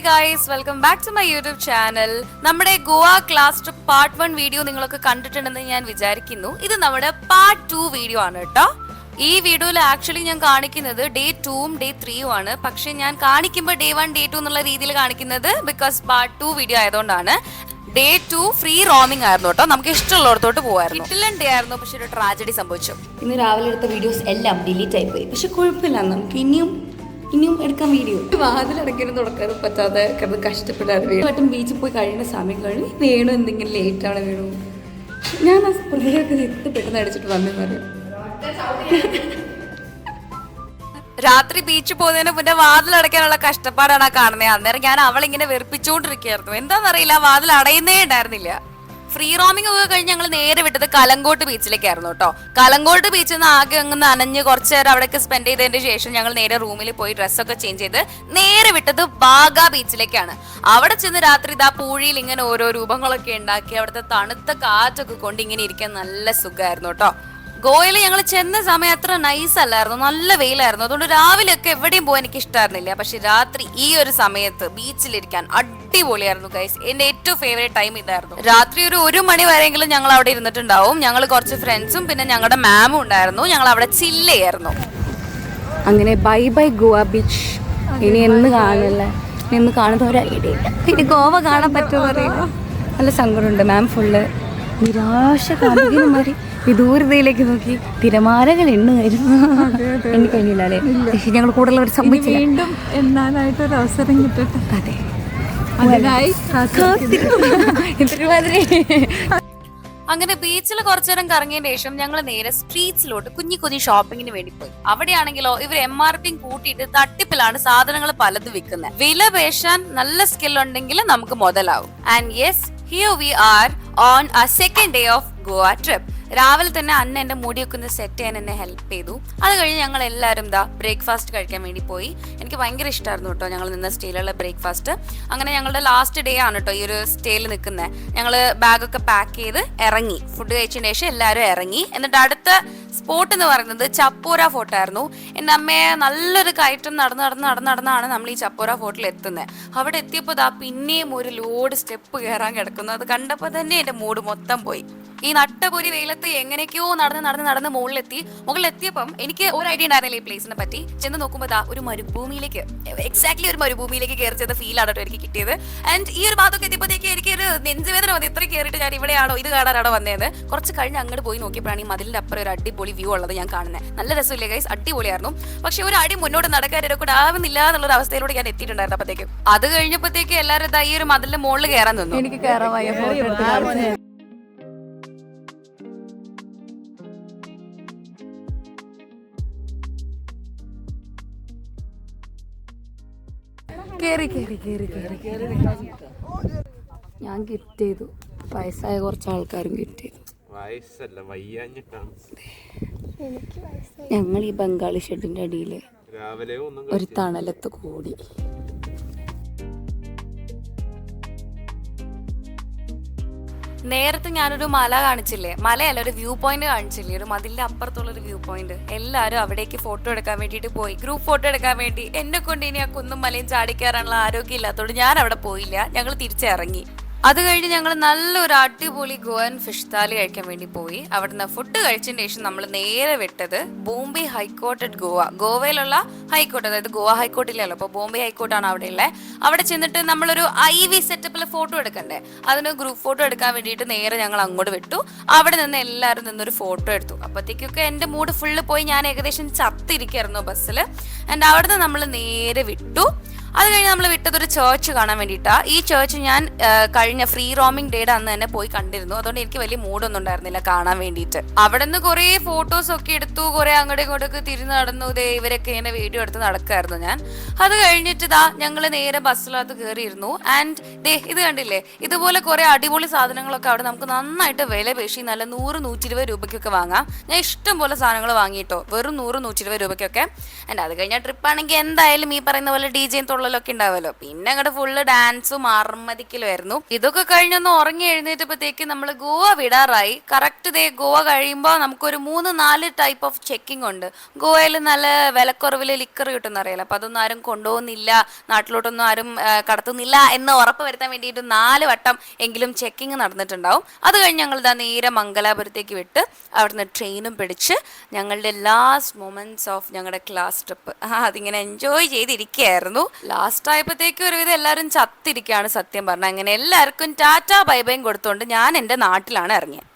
Guys, welcome back to my YouTube channel. നമ്മുടെ Goa class trip part 1 video നിങ്ങളൊക്കെ കണ്ടിട്ടുണ്ടെന്ന് ഞാൻ വിചാരിക്കുന്നു. ഇത് നമ്മുടെ പാർട്ട് 2 വീഡിയോ ആണ് കേട്ടോ. ഈ വീഡിയോയിൽ ആക്ച്വലി ഞാൻ കാണിക്കുന്നത് ഡേ 2ഉം ഡേ 3ഉം ആണ്. പക്ഷെ ഞാൻ കാണിക്കുമ്പോൾ ഡേ 1 ഡേ 2 എന്നുള്ള രീതിയിൽ കാണിക്കുന്നത് ബിക്കോസ് പാർട്ട് 2 വീഡിയോ ആയതുകൊണ്ടാണ്. ഡേ 2 ഫ്രീ റോമിംഗ് ആയിരുന്നു കേട്ടോ. നമുക്ക് ഇഷ്ടമുള്ളിടത്തോട്ട് പോകായിരുന്നു. കിട്ടില്ല ഡേ ആയിരുന്നു, പക്ഷെ ഒരു ട്രാജഡി സംഭവിച്ചു. ഇന്ന് രാവിലെ എടുത്ത വീഡിയോസ് എല്ലാം ഡിലീറ്റ് ആയിപ്പോയി. പക്ഷെ കുഴപ്പമില്ല, നമുക്ക് ഇനിയും എടുക്കാൻ വീഡിയോ. വാതിലടയ്ക്കാനും തുടക്കാനും പറ്റാതെ കിടന്ന് കഷ്ടപ്പെട്ടാണ്. വട്ടം ബീച്ചിൽ പോയി കഴിയുന്ന സമയം കഴിഞ്ഞ് വേണു എന്തെങ്കിലും ലേറ്റാണ് വേണു. ഞാൻ ആ പ്രതിയൊക്കെ എത്ത് പെട്ടെന്ന് അടിച്ചിട്ട് വന്നെന്ന് പറയും. രാത്രി ബീച്ചിൽ പോകുന്നതിന് മുന്നേ വാതിൽ അടയ്ക്കാനുള്ള കഷ്ടപ്പാടാണ് കാണുന്നത്. അന്നേരം ഞാൻ അവളിങ്ങനെ വെറുപ്പിച്ചുകൊണ്ടിരിക്കുകയായിരുന്നു. എന്താണെന്നറിയില്ല, വാതിൽ അടയുന്നേ ഉണ്ടായിരുന്നില്ല. ഫ്രീ റോമിംഗ് ഒക്കെ കഴിഞ്ഞ് ഞങ്ങൾ നേരെ വിട്ടത് കലങ്കോട്ട് ബീച്ചിലേക്കായിരുന്നു കേട്ടോ. കലങ്കോട്ട് ബീച്ചിൽ നിന്ന് ആകെ അങ്ങ് നനഞ്ഞ് കുറച്ച് നേരം അവിടേക്ക് സ്പെൻഡ് ചെയ്തതിന് ശേഷം ഞങ്ങൾ നേരെ റൂമിൽ പോയി ഡ്രസ്സൊക്കെ ചേഞ്ച് ചെയ്ത് നേരെ വിട്ടത് ബാഗ ബീച്ചിലേക്കാണ്. അവിടെ ചെന്ന് രാത്രി ഇതാ പൂഴിയിൽ ഇങ്ങനെ ഓരോ രൂപങ്ങളൊക്കെ ഉണ്ടാക്കി അവിടുത്തെ തണുത്ത കാറ്റൊക്കെ കൊണ്ട് ഇങ്ങനെ ഇരിക്കാൻ നല്ല സുഖമായിരുന്നു കേട്ടോ. ഗോവയിൽ ഞങ്ങൾ ചെന്ന സമയം അത്ര നൈസ് അല്ലായിരുന്നു, നല്ല വെയിലായിരുന്നു. അതുകൊണ്ട് രാവിലെയൊക്കെ എവിടെയും പോകാൻ എനിക്ക് ഇഷ്ടമായിരുന്നില്ല. പക്ഷെ രാത്രി ഈ ഒരു സമയത്ത് ബീച്ചിലിരിക്കാൻ അടിപൊളിയായിരുന്നു ഗൈസ്. എന്റെ ഏറ്റവും ഫേവറേറ്റ് ടൈം ഇതായിരുന്നു. രാത്രി ഒരു 1 മണി വരെയെങ്കിലും ഞങ്ങൾ അവിടെ ഇരുന്നിട്ടുണ്ടാവും. ഞങ്ങൾ കുറച്ച് ഫ്രണ്ട്സും പിന്നെ ഞങ്ങളുടെ മാമും ഉണ്ടായിരുന്നു. ഞങ്ങൾ അവിടെ ചില്ല് ചെയ്യായിരുന്നു. അങ്ങനെ ബൈ ബൈ ഗോവ ബീച്ച്. ഇനി എന്ന് കാണില്ല, ഇന്ന് കാണുന്ന ഒരു ഐഡിയ ഇല്ല. പിന്നെ ഗോവ കാണാൻ പറ്റുമോ അറിയില്ല. നല്ല സങ്കടമുണ്ട്. മാം ഫുള്ള് നിരാശ കാണിക്കുന്ന മാതിരി വിദൂരതയിലേക്ക് നോക്കി തിരമാലകൾ എണ്ണുമായിരുന്നു. എനിക്ക് കഴിഞ്ഞില്ല അല്ലേ, ഞങ്ങൾ കൂടുതൽ സംഭവിച്ചില്ല. വീണ്ടും എന്നാലായിട്ടൊരു അവസരം കിട്ടട്ടെ. അതെ, അങ്ങനെ ബീച്ചിൽ കുറച്ചു നേരം കറങ്ങിയതിന് ശേഷം ഞങ്ങൾ നേരെ സ്ട്രീറ്റ്സിലോട്ട് കുഞ്ഞി ഷോപ്പിങ്ങിന് വേണ്ടി പോയി. അവിടെയാണെങ്കിലോ ഇവർ MRP കൂട്ടിയിട്ട് തട്ടിപ്പിലാണ് സാധനങ്ങൾ പലതും വിൽക്കുന്നത്. വില പേശാൻ നല്ല സ്കിൽ ഉണ്ടെങ്കിൽ നമുക്ക് മുതലാവും. And yes, here we are on a second day of Goa trip. രാവിലെ തന്നെ അന്ന എന്റെ മുടിയൊക്കെ ഒന്ന് സെറ്റ് ചെയ്യാൻ എന്നെ ഹെൽപ്പ് ചെയ്തു. അത് കഴിഞ്ഞ് ഞങ്ങൾ എല്ലാവരും ബ്രേക്ക്ഫാസ്റ്റ് കഴിക്കാൻ വേണ്ടി പോയി. എനിക്ക് ഭയങ്കര ഇഷ്ടമായിരുന്നു കേട്ടോ ഞങ്ങൾ നിന്ന സ്റ്റേയിലുള്ള ബ്രേക്ക്ഫാസ്റ്റ്. അങ്ങനെ ഞങ്ങളുടെ ലാസ്റ്റ് ഡേ ആണ് കേട്ടോ ഈ ഒരു സ്റ്റേയിൽ നിൽക്കുന്നത്. ഞങ്ങൾ ബാഗൊക്കെ പാക്ക് ചെയ്ത് ഇറങ്ങി. ഫുഡ് കഴിച്ചതിന് ശേഷം എല്ലാവരും ഇറങ്ങി. എന്നിട്ട് അടുത്ത സ്പോട്ട് എന്ന് പറയുന്നത് ചപ്പോര ഫോർട്ട് ആയിരുന്നു. എൻ്റെ അമ്മയെ നല്ലൊരു കയറ്റം നടന്നാണ് നമ്മൾ ഈ ചപ്പോര ഫോർട്ടിൽ എത്തുന്നത്. അവിടെ എത്തിയപ്പോൾ പിന്നെയും ഒരു ലോഡ് സ്റ്റെപ്പ് കയറാൻ കിടക്കുന്നു. അത് കണ്ടപ്പോൾ തന്നെ എൻ്റെ മൂഡ് മൊത്തം പോയി. ഈ നട്ടപൊരി വെയിലത്ത് എങ്ങനെയൊക്കെയോ നടന്ന് മുകളിലെത്തിയപ്പം എനിക്ക് ഒരു ഐഡിയ ഉണ്ടായിരുന്നില്ല ഈ പ്ലേസിനെ പറ്റി. ചെന്ന് നോക്കുമ്പോൾ ഒരു മരുഭൂമിയിലേക്ക്, എക്സാക്ട്ലി ഒരു മരുഭൂമിയിലേക്ക് കയറി ചെയ്ത ഫീലാണ് കേട്ടോ എനിക്ക് കിട്ടിയത്. ആൻഡ് ഈ ഒരു ഭാഗത്തൊക്കെ എത്തിയപ്പോഴത്തേക്ക് എനിക്ക് ഒരു നെഞ്ചുവേദന വന്നു. ഇത്ര കയറിയിട്ട് ഞാൻ ഇവിടെയാണോ ഇത് കാണാനാണോ വന്നത്. കുറച്ച് കഴിഞ്ഞ് അങ്ങോട്ട് പോയി നോക്കിയപ്പോഴാണ് ഈ മതിലിന്റെ അപ്പുറം ഒരു അടിപൊളി വ്യൂ ഉള്ളത് ഞാൻ കാണുന്നത്. നല്ല രസമില്ലേ ഗൈസ്, അടിപൊളിയായിരുന്നു. പക്ഷെ ഒരു അടി മുന്നോട്ട് നടക്കാൻ കൂടെ ആവുന്നില്ല എന്നുള്ളൊരു അവസ്ഥയിലൂടെ ഞാൻ എത്തിയിട്ടുണ്ടായിരുന്നു. അപ്പോഴത്തേക്കും അത് കഴിഞ്ഞപ്പോഴത്തേക്ക് എല്ലാവരും ഈ ഒരു മതിലിന്റെ മുകളിൽ കയറാൻ നിന്നു. എനിക്ക് കയറാൻ വയ്യ. ഞാൻ ഗിഫ്റ്റ് ചെയ്തു. വയസ്സായ കുറച്ച് ആൾക്കാരും ഗിഫ്റ്റ് ചെയ്തു. ഞങ്ങൾ ഈ ബംഗാളി ഷെഡിന്റെ അടിയിൽ ഒരു തണലത്ത് കൂടി. നേരത്തെ ഞാനൊരു മല കാണിച്ചില്ലേ, മലയല്ല ഒരു വ്യൂ പോയിന്റ് കാണിച്ചില്ലേ, ഒരു മതിലിന്റെ അപ്പുറത്തുള്ള ഒരു വ്യൂ പോയിന്റ്. എല്ലാവരും അവിടേക്ക് ഫോട്ടോ എടുക്കാൻ വേണ്ടിയിട്ട് പോയി, ഗ്രൂപ്പ് ഫോട്ടോ എടുക്കാൻ വേണ്ടി. എന്നെ കൊണ്ട് ഇനി ആ കുന്നും മലയും ചാടിക്കയറാനുള്ള ആരോഗ്യം ഇല്ലാത്തതുകൊണ്ട് ഞാൻ അവിടെ പോയില്ല. ഞങ്ങൾ തിരിച്ചിറങ്ങി. അത് കഴിഞ്ഞ് ഞങ്ങൾ നല്ലൊരു അടിപൊളി ഗോവൻ ഫിഷ് താലി കഴിക്കാൻ വേണ്ടി പോയി. അവിടുന്ന് ഫുഡ് കഴിച്ചതിന് ശേഷം നമ്മൾ നേരെ വിട്ടത് ബോംബെ ഹൈക്കോർട്ട് അറ്റ് ഗോവ. ഗോവയിലുള്ള ഹൈക്കോർട്ട്, അതായത് ഗോവ ഹൈക്കോർട്ടിലല്ലോ, അപ്പോൾ ബോംബെ ഹൈക്കോർട്ടാണ് അവിടെ ഉള്ളത്. അവിടെ ചെന്നിട്ട് നമ്മളൊരു IV സെറ്റപ്പിൽ ഫോട്ടോ എടുക്കണ്ടേ, അതിന് ഗ്രൂപ്പ് ഫോട്ടോ എടുക്കാൻ വേണ്ടിയിട്ട് നേരെ ഞങ്ങൾ അങ്ങോട്ട് വിട്ടു. അവിടെ നിന്ന് എല്ലാവരും നിന്നൊരു ഫോട്ടോ എടുത്തു. അപ്പോഴത്തേക്കൊക്കെ എൻ്റെ മൂഡ് ഫുള്ള് പോയി. ഞാൻ ഏകദേശം ചത്തിരിക്കായിരുന്നു ബസ്സിൽ. ആൻഡ് അവിടുന്ന് നമ്മൾ നേരെ വിട്ടു. അത് കഴിഞ്ഞ് നമ്മൾ വിട്ടത് ഒരു ചേർച്ച് കാണാൻ വേണ്ടിയിട്ടാണ്. ഈ ചേർച്ച് ഞാൻ കഴിഞ്ഞ ഫ്രീ റോമിംഗ് ഡേയുടെ അന്ന് തന്നെ പോയി കണ്ടിരുന്നു. അതുകൊണ്ട് എനിക്ക് വലിയ മൂഡൊന്നും ഉണ്ടായിരുന്നില്ല കാണാൻ വേണ്ടിയിട്ട്. അവിടെ നിന്ന് കുറേ ഫോട്ടോസ് ഒക്കെ എടുത്തു, കുറെ അങ്ങോട്ടും ഇങ്ങോട്ടൊക്കെ തിരിഞ്ഞ് നടന്നു. ഇവരൊക്കെ ഇങ്ങനെ വീഡിയോ എടുത്ത് നടക്കായിരുന്നു ഞാൻ. അത് കഴിഞ്ഞിട്ട് ഞങ്ങൾ നേരെ ബസ്സിനകത്ത് കയറിയിരുന്നു. ആൻഡ് ഇത് കണ്ടില്ലേ, ഇതുപോലെ കുറെ അടിപൊളി സാധനങ്ങളൊക്കെ അവിടെ നമുക്ക് നന്നായിട്ട് വില പേശി നല്ല 100-120 രൂപയ്ക്കൊക്കെ വാങ്ങാം. ഞാൻ ഇഷ്ടം പോലെ സാധനങ്ങൾ വാങ്ങിയിട്ടോ, വെറും 100-120 രൂപയ്ക്കൊക്കെ. ആൻഡ് അത് കഴിഞ്ഞ ട്രിപ്പാണെങ്കിൽ എന്തായാലും ഈ പറയുന്ന പോലെ DJ തുള്ളലൊക്കെ ഉണ്ടാവുമല്ലോ. പിന്നെ അങ്ങോട്ട് ഫുള്ള് ഡാൻസും അർമ്മതിക്കലുമായിരുന്നു. ഇതൊക്കെ കഴിഞ്ഞൊന്ന് ഉറങ്ങി എഴുന്നേറ്റപ്പോഴത്തേക്ക് നമ്മൾ ഗോവ വിടാറായി. കറക്റ്റ് ദേ ഗോവ കഴിയുമ്പോൾ നമുക്കൊരു 3-4 ടൈപ്പ് ഓഫ് ചെക്കിംഗ് ഉണ്ട്. ഗോവയിൽ നല്ല വിലക്കുറവിൽ ലിക്കർ കിട്ടുന്ന അറിയാലോ. അപ്പൊ അതൊന്നും ആരും കൊണ്ടുപോകുന്നില്ല, നാട്ടിലോട്ടൊന്നും ആരും കടത്തുന്നില്ല എന്ന് ഉറപ്പ് വരുത്താൻ വേണ്ടിയിട്ട് 4 വട്ടം എങ്കിലും ചെക്കിങ് നടന്നിട്ടുണ്ടാവും. അത് കഴിഞ്ഞ് ഞങ്ങൾ ഇതാ നേരെ മംഗലാപുരത്തേക്ക് വിട്ട് അവിടുന്ന് ട്രെയിനും പിടിച്ച് ഞങ്ങളുടെ ലാസ്റ്റ് മൊമെന്റ്സ് ഓഫ് ഞങ്ങളുടെ ക്ലാസ് ട്രിപ്പ് അതിങ്ങനെ എൻജോയ് ചെയ്തിരിക്കുകയായിരുന്നു. ലാസ്റ്റ് ആയപ്പോഴത്തേക്കും ഒരുവിധം എല്ലാവരും ചത്തിരിക്കുകയാണ് സത്യം പറഞ്ഞാൽ. അങ്ങനെ എല്ലാവർക്കും ടാറ്റാ ബൈ ബൈയും കൊടുത്തുകൊണ്ട് ഞാൻ എൻ്റെ നാട്ടിലാണ് ഇറങ്ങിയത്.